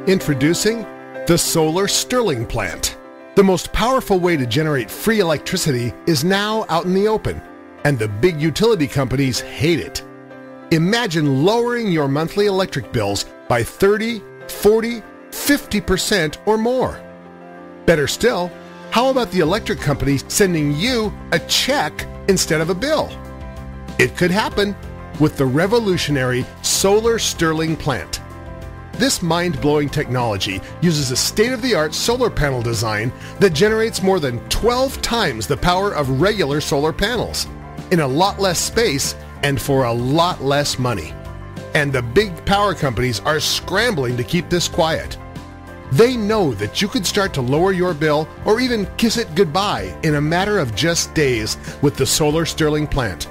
Introducing the Solar Stirling Plant. The most powerful way to generate free electricity is now out in the open, and the big utility companies hate it. Imagine lowering your monthly electric bills by 30, 40, 50% or more. Better still, how about the electric company sending you a check instead of a bill? It could happen with the revolutionary Solar Stirling Plant. This mind-blowing technology uses a state-of-the-art solar panel design that generates more than 12 times the power of regular solar panels in a lot less space and for a lot less money. And the big power companies are scrambling to keep this quiet. They know that you could start to lower your bill or even kiss it goodbye in a matter of just days with the Solar Stirling Plant.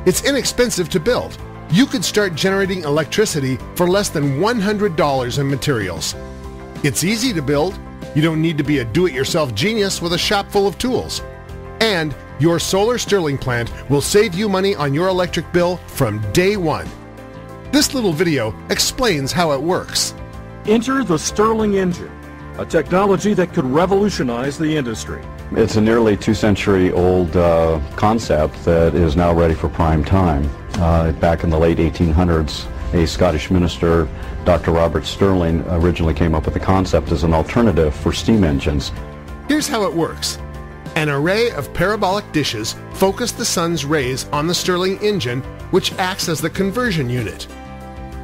It's inexpensive to build. You could start generating electricity for less than $100 in materials. It's easy to build. You don't need to be a do-it-yourself genius with a shop full of tools. And your Solar Stirling Plant will save you money on your electric bill from day one. This little video explains how it works. Enter the Stirling engine, a technology that could revolutionize the industry. It's a nearly 2-century-old concept that is now ready for prime time. Back in the late 1800s, a Scottish minister, Dr. Robert Stirling, originally came up with the concept as an alternative for steam engines. Here's how it works. An array of parabolic dishes focus the sun's rays on the Stirling engine, which acts as the conversion unit.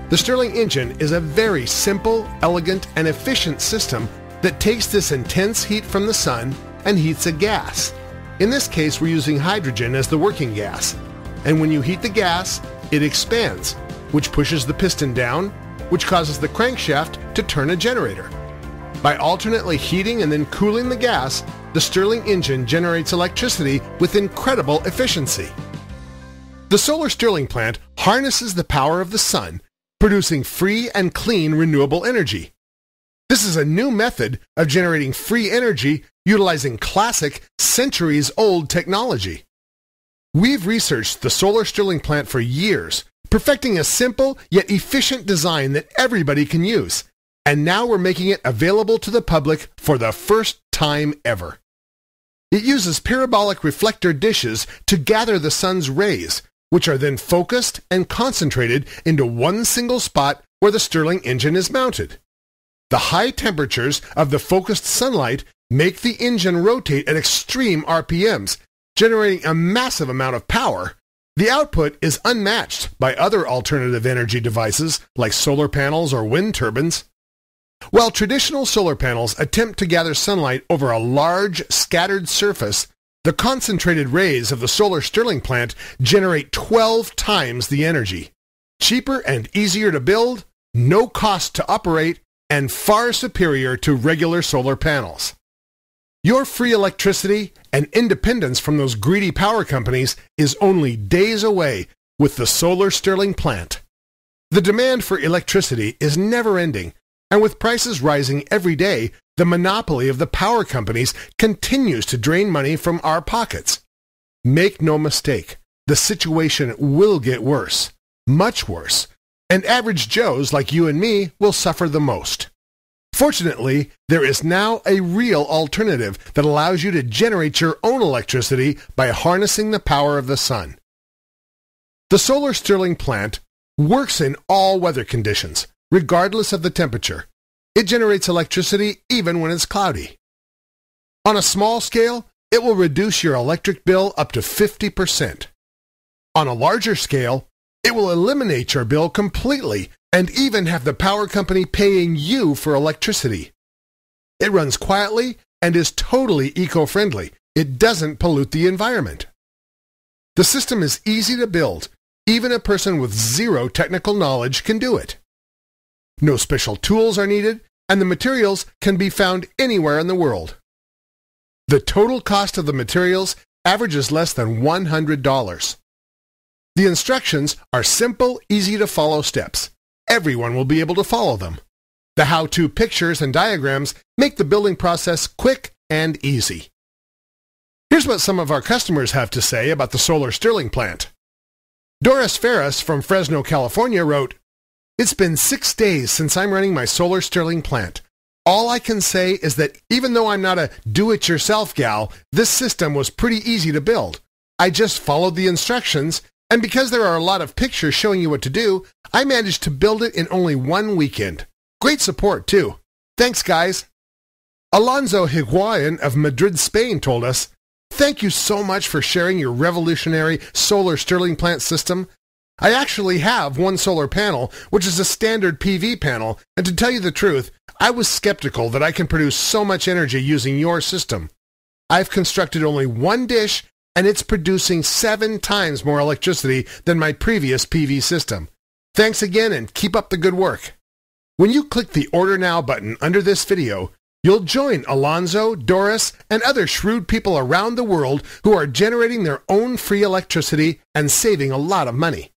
The Stirling engine is a very simple, elegant, and efficient system that takes this intense heat from the sun and heats a gas. In this case, we're using hydrogen as the working gas. And when you heat the gas, it expands, which pushes the piston down, which causes the crankshaft to turn a generator. By alternately heating and then cooling the gas, the Stirling engine generates electricity with incredible efficiency. The Solar Stirling Plant harnesses the power of the sun, producing free and clean renewable energy. This is a new method of generating free energy utilizing classic, centuries-old technology. We've researched the Solar Stirling Plant for years, perfecting a simple yet efficient design that everybody can use, and now we're making it available to the public for the first time ever. It uses parabolic reflector dishes to gather the sun's rays, which are then focused and concentrated into one single spot where the Stirling engine is mounted. The high temperatures of the focused sunlight make the engine rotate at extreme RPMs, generating a massive amount of power. The output is unmatched by other alternative energy devices like solar panels or wind turbines. While traditional solar panels attempt to gather sunlight over a large, scattered surface, the concentrated rays of the Solar Stirling Plant generate 12 times the energy. Cheaper and easier to build, no cost to operate, and far superior to regular solar panels. Your free electricity and independence from those greedy power companies is only days away with the Solar Stirling Plant. The demand for electricity is never-ending, and with prices rising every day, the monopoly of the power companies continues to drain money from our pockets. Make no mistake, the situation will get worse, much worse, and average Joes like you and me will suffer the most. Fortunately, there is now a real alternative that allows you to generate your own electricity by harnessing the power of the sun. The Solar Stirling Plant works in all weather conditions, regardless of the temperature. It generates electricity even when it's cloudy. On a small scale, it will reduce your electric bill up to 50%. On a larger scale, it will eliminate your bill completely and even have the power company paying you for electricity. It runs quietly and is totally eco-friendly. It doesn't pollute the environment. The system is easy to build. Even a person with zero technical knowledge can do it. No special tools are needed, and the materials can be found anywhere in the world. The total cost of the materials averages less than $100. The instructions are simple, easy-to-follow steps. Everyone will be able to follow them. The how-to pictures and diagrams make the building process quick and easy. Here's what some of our customers have to say about the Solar Stirling Plant. Doris Ferris from Fresno, California wrote, It's been 6 days since I'm running my solar Stirling plant. All I can say is that even though I'm not a do-it-yourself gal, this system was pretty easy to build. I just followed the instructions, and because there are a lot of pictures showing you what to do, I managed to build it in only one weekend. Great support, too. Thanks, guys. Alonso Higuain of Madrid, Spain told us, "Thank you so much for sharing your revolutionary solar Stirling plant system. I actually have one solar panel, which is a standard PV panel, and to tell you the truth, I was skeptical that I can produce so much energy using your system. I've constructed only one dish, and it's producing 7 times more electricity than my previous PV system. Thanks again, and keep up the good work." When you click the Order Now button under this video, you'll join Alonso, Doris, and other shrewd people around the world who are generating their own free electricity and saving a lot of money.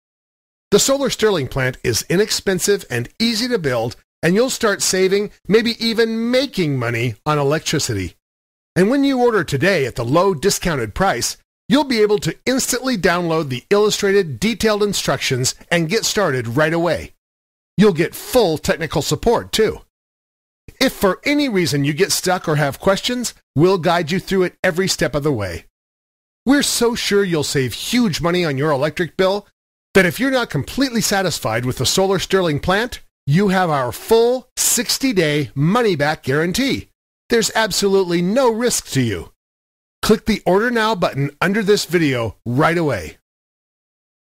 The solar Stirling plant is inexpensive and easy to build, and you'll start saving, maybe even making money on electricity. And when you order today at the low discounted price, you'll be able to instantly download the illustrated, detailed instructions and get started right away. You'll get full technical support, too. If for any reason you get stuck or have questions, we'll guide you through it every step of the way. We're so sure you'll save huge money on your electric bill that if you're not completely satisfied with the solar Stirling plant, you have our full 60-day money-back guarantee. There's absolutely no risk to you. Click the Order Now button under this video right away.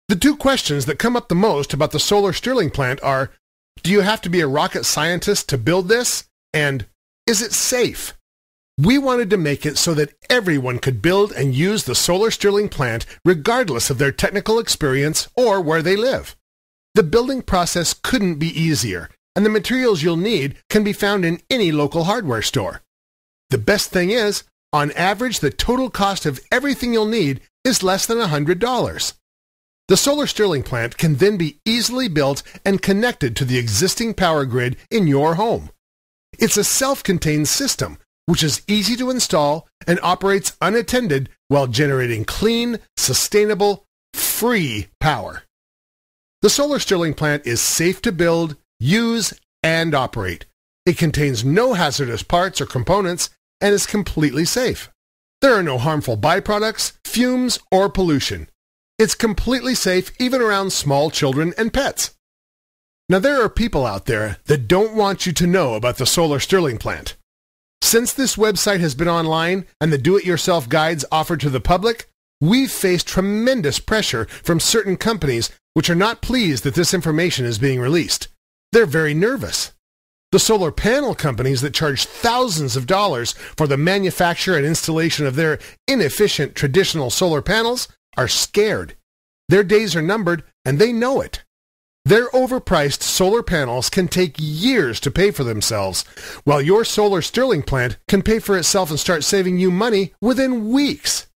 The 2 questions that come up the most about the solar Stirling plant are, do you have to be a rocket scientist to build this? And is it safe? We wanted to make it so that everyone could build and use the solar Stirling plant regardless of their technical experience or where they live. The building process couldn't be easier, and the materials you'll need can be found in any local hardware store. The best thing is, on average, the total cost of everything you'll need is less than $100. The solar Stirling plant can then be easily built and connected to the existing power grid in your home. It's a self-contained system, which is easy to install and operates unattended while generating clean, sustainable, free power. The solar Stirling plant is safe to build, use, and operate. It contains no hazardous parts or components and is completely safe. There are no harmful byproducts, fumes, or pollution. It's completely safe even around small children and pets. Now, there are people out there that don't want you to know about the solar Stirling plant. Since this website has been online and the do-it-yourself guides offered to the public, we've faced tremendous pressure from certain companies which are not pleased that this information is being released. They're very nervous. The solar panel companies that charge thousands of dollars for the manufacture and installation of their inefficient traditional solar panels are scared. Their days are numbered, and they know it. Their overpriced solar panels can take years to pay for themselves, while your solar Stirling plant can pay for itself and start saving you money within weeks.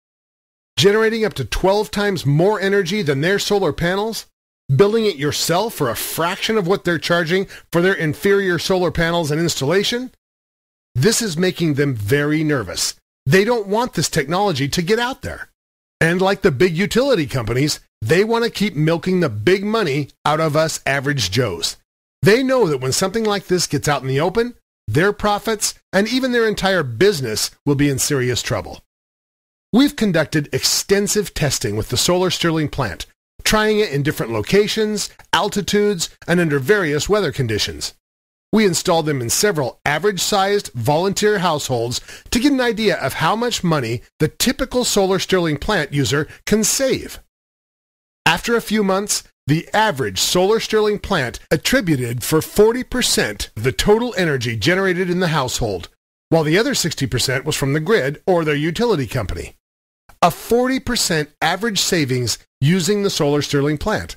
Generating up to 12 times more energy than their solar panels? Building it yourself for a fraction of what they're charging for their inferior solar panels and installation? This is making them very nervous. They don't want this technology to get out there. And like the big utility companies, they want to keep milking the big money out of us average Joes. They know that when something like this gets out in the open, their profits and even their entire business will be in serious trouble. We've conducted extensive testing with the solar Stirling plant, trying it in different locations, altitudes, and under various weather conditions. We installed them in several average-sized volunteer households to get an idea of how much money the typical solar Stirling plant user can save. After a few months, the average solar Stirling plant attributed for 40% of the total energy generated in the household, while the other 60% was from the grid or their utility company. A 40% average savings using the solar Stirling plant.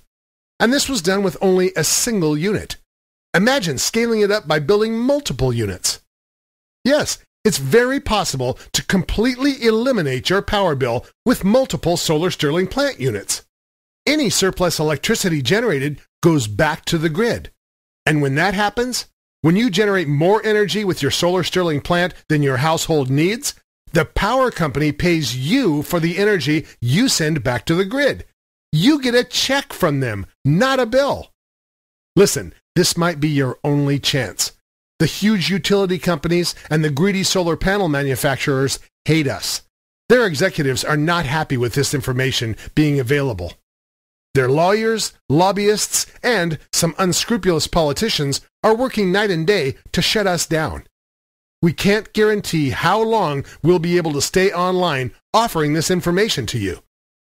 And this was done with only a single unit. Imagine scaling it up by building multiple units. Yes, it's very possible to completely eliminate your power bill with multiple solar Stirling plant units. Any surplus electricity generated goes back to the grid. And when that happens, when you generate more energy with your solar Stirling plant than your household needs, the power company pays you for the energy you send back to the grid. You get a check from them, not a bill. Listen, this might be your only chance. The huge utility companies and the greedy solar panel manufacturers hate us. Their executives are not happy with this information being available. Their lawyers, lobbyists, and some unscrupulous politicians are working night and day to shut us down. We can't guarantee how long we'll be able to stay online offering this information to you.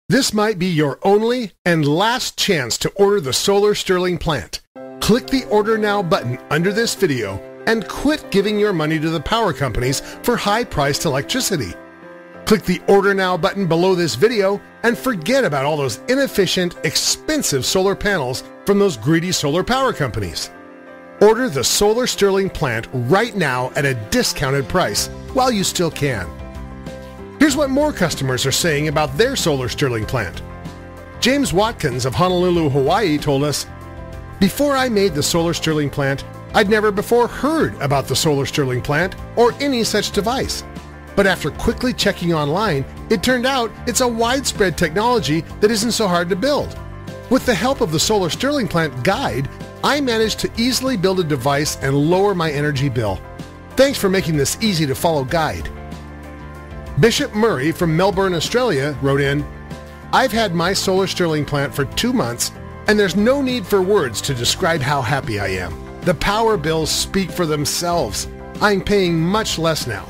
This might be your only and last chance to order the solar Stirling plant. Click the Order Now button under this video and quit giving your money to the power companies for high-priced electricity. Click the Order Now button below this video and forget about all those inefficient, expensive solar panels from those greedy solar power companies. Order the solar Stirling plant right now at a discounted price while you still can. Here's what more customers are saying about their solar Stirling plant. James Watkins of Honolulu, Hawaii told us, "Before I made the solar Stirling plant, I'd never before heard about the solar Stirling plant or any such device. But after quickly checking online, it turned out it's a widespread technology that isn't so hard to build. With the help of the solar Stirling plant guide, I managed to easily build a device and lower my energy bill. Thanks for making this easy to follow guide." Bishop Murray from Melbourne, Australia wrote in, "I've had my solar Stirling plant for 2 months and there's no need for words to describe how happy I am. The power bills speak for themselves. I'm paying much less now.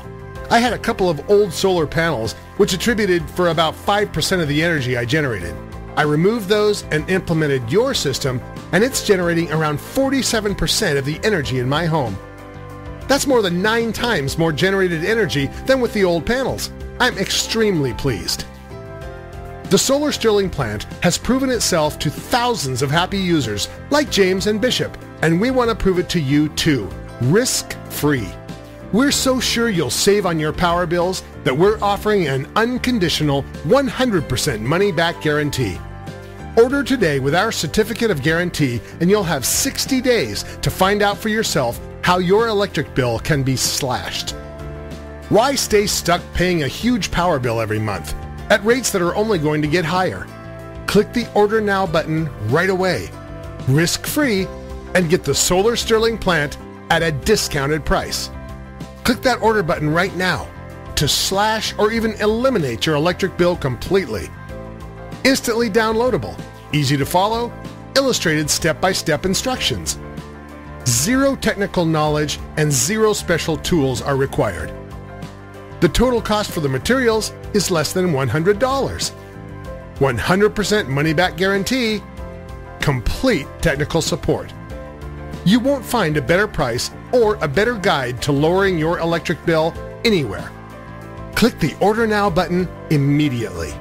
I had a couple of old solar panels which attributed for about 5% of the energy I generated. I removed those and implemented your system, and it's generating around 47% of the energy in my home. That's more than 9 times more generated energy than with the old panels. I'm extremely pleased." The solar Stirling plant has proven itself to thousands of happy users like James and Bishop, and we want to prove it to you too, risk-free. We're so sure you'll save on your power bills that we're offering an unconditional 100% money-back guarantee. Order today with our certificate of guarantee and you'll have 60 days to find out for yourself how your electric bill can be slashed. Why stay stuck paying a huge power bill every month at rates that are only going to get higher? Click the Order Now button right away, risk-free, and get the solar Stirling plant at a discounted price. Click that order button right now to slash or even eliminate your electric bill completely. Instantly downloadable, easy to follow, illustrated step-by-step instructions. Zero technical knowledge and zero special tools are required. The total cost for the materials is less than $100. 100% money-back guarantee, complete technical support. You won't find a better price or a better guide to lowering your electric bill anywhere. Click the Order Now button immediately.